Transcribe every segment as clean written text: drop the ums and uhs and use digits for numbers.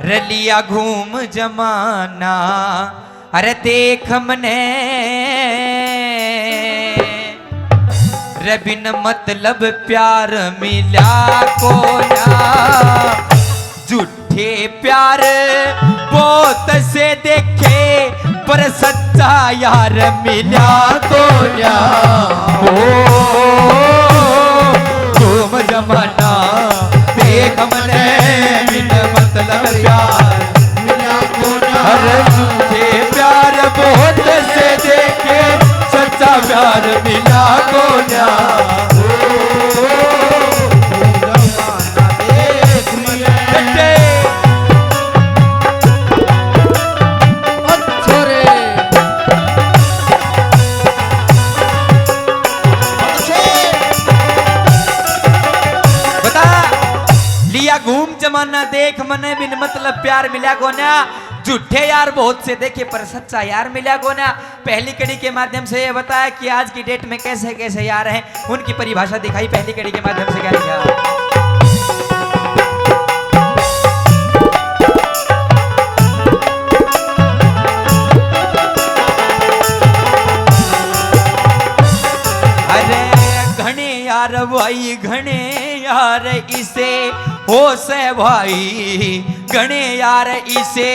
रलिया घूम जमाना अरे देख मने रे बिन मतलब प्यार मिला को ना झूठे प्यार बहुत से देखे पर सच्चा यार मिला तो ना घूम जमाना देख मने बिन मतलब प्यार मिला को ना अरे झूठे प्यार बहुत से देखे सच्चा प्यार मिला को ना घूम जमाना देख मने बिन मतलब प्यार मिला गोना झूठे यार बहुत से देखे पर सच्चा यार मिला गोना। पहली कड़ी के माध्यम से ये बताया कि आज की डेट में कैसे कैसे यार हैं, उनकी परिभाषा दिखाई पहली कड़ी के माध्यम से। क्या लिखा? यार भाई घने यार इसे हो से भाई घने यार इसे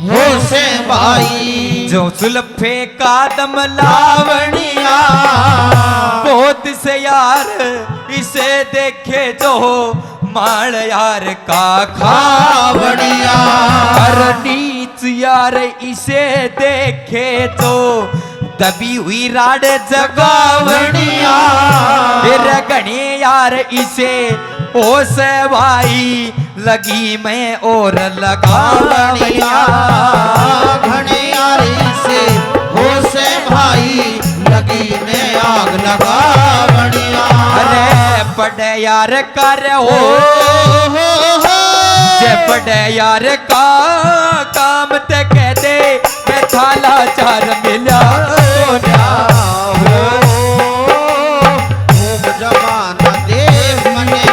हो से भाई जो सुल्फे का दम लावणिया बहुत से यार इसे देखे जो माल यार का खावड़िया हर नीच यार इसे देखे तो दबी हुई राड जगावड़िया फिर गणे यार इसे ओ से भाई लगी मैं और लगावड़िया घने यार इसे हो से भाई लगी मैं आग लगावड़िया अरे पढ़े यार कर हो जे पढ़े यार का काम ते कह दे मैं थाला चार मिला जमाना देख मने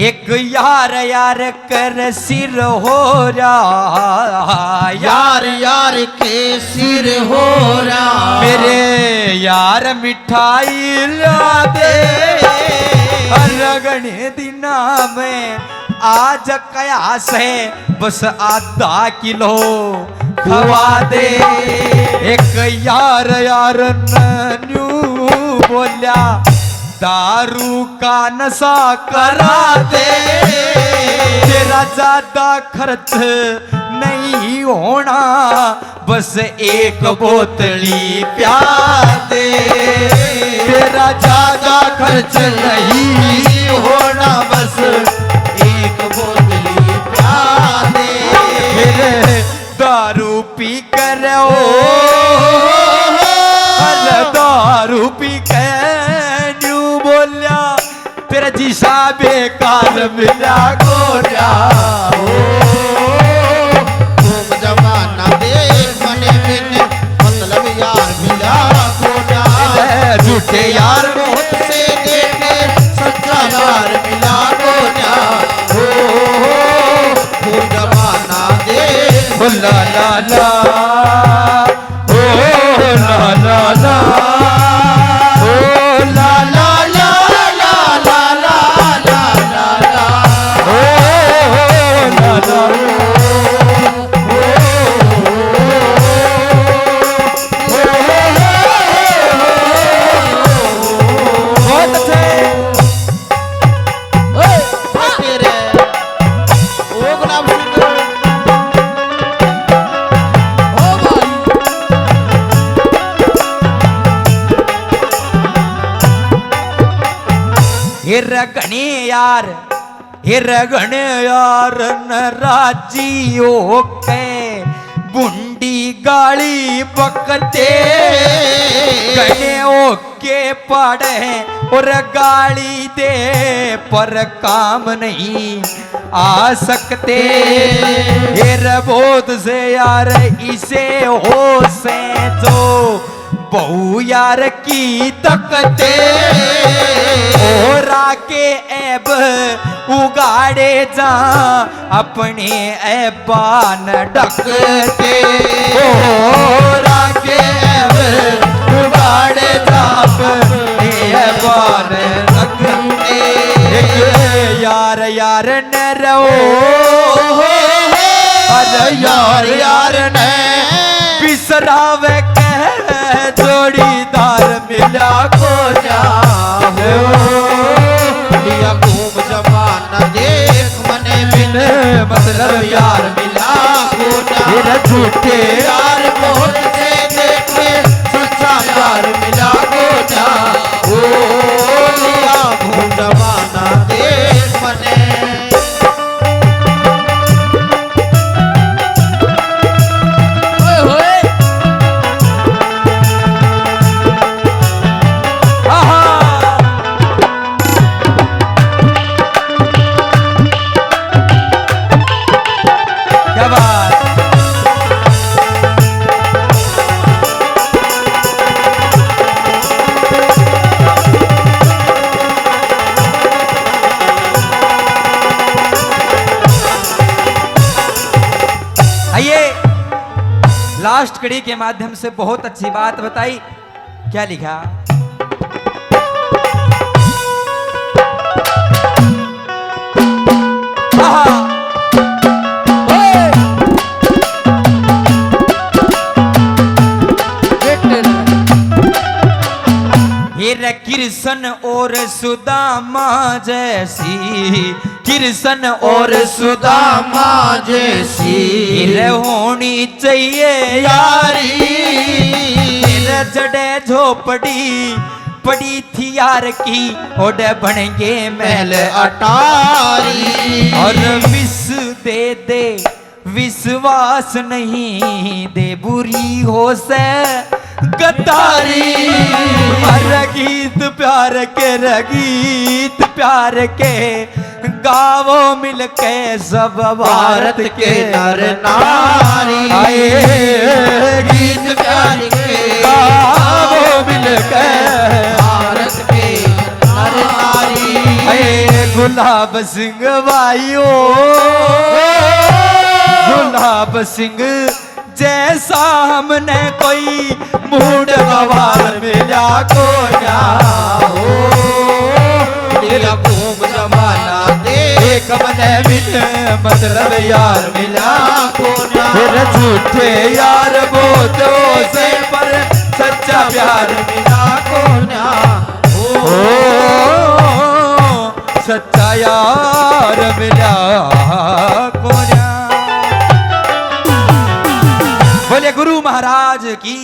एक यार यार कर सिर हो रहा यार यार के सिर हो रहा मेरे यार मिठाई ला दे रगने दिना में आज कया से बस आधा किलो खवा दे। एक यार यार नन्यू बोलिया दारू का नशा करा दे तेरा ज्यादा खर्च नहीं होना बस एक बोतली प्यार दे तेरा ज्यादा खर्च नहीं होना बस एक बोतली प्यार दे फिर दारू पी कर दारू पी कर तेरा जीसा बेकार मिला गोरा घूम जमाना देख मने बिन मतलब यार मिला गोरा झूठे यार बहुत से देखे सच्चा यार मिला गोरा घूम जमाना देख ला ला ला ला ला ला हिर घने यार न राजी होके बुंडी गाली बकते घने ओके पड़े और गाली दे पर काम नहीं आ सकते। हिर बोध से यार इसे हो से जो बहु यार की तकते और आके ऐब उगाड़े जा अपने ऐबान ढकते और आके ऐब उगाड़े जा अपने ऐबान ढकते। एक यार न रहो अरे यार न बिसरावे जोड़ीदार मिला को जाओ लिया घूम जमाना देख मने बिन मतलब यार मिला को मेरा झूठे यार बहुत से देखे सच्चा यार मिला को जाओ लिया घूम जमाना देख मने। लास्ट कड़ी के माध्यम से बहुत अच्छी बात बताई। क्या लिखा? हिर कृष्ण और सुदामा जैसी कृष्ण और सुदामा जैसी हिर होनी चाहिए यारी। हिर जड़े झोपड़ी पड़ी थी यार की ओड बनेंगे महल अटारी और विष दे विश्वास नहीं दे बुरी हो से गद्दारी। हर गीत प्यार के गावो मिलके सब भारत के नर नारी आए गीत प्यार के गावो मिलके भारत के नर नारी। आए गुलाब सिंह भाइयों गुलाब सिंह जैसा हमने कोई मूड गवार मिला को ना हो। लिया घूम जमाना देख मने बिन मतलब यार मिला को ना फिर झूठे यार बोतो से पर सच्चा प्यार मिला को ना ओ सच्चा यार मिला को ना। बोले गुरु महाराज की।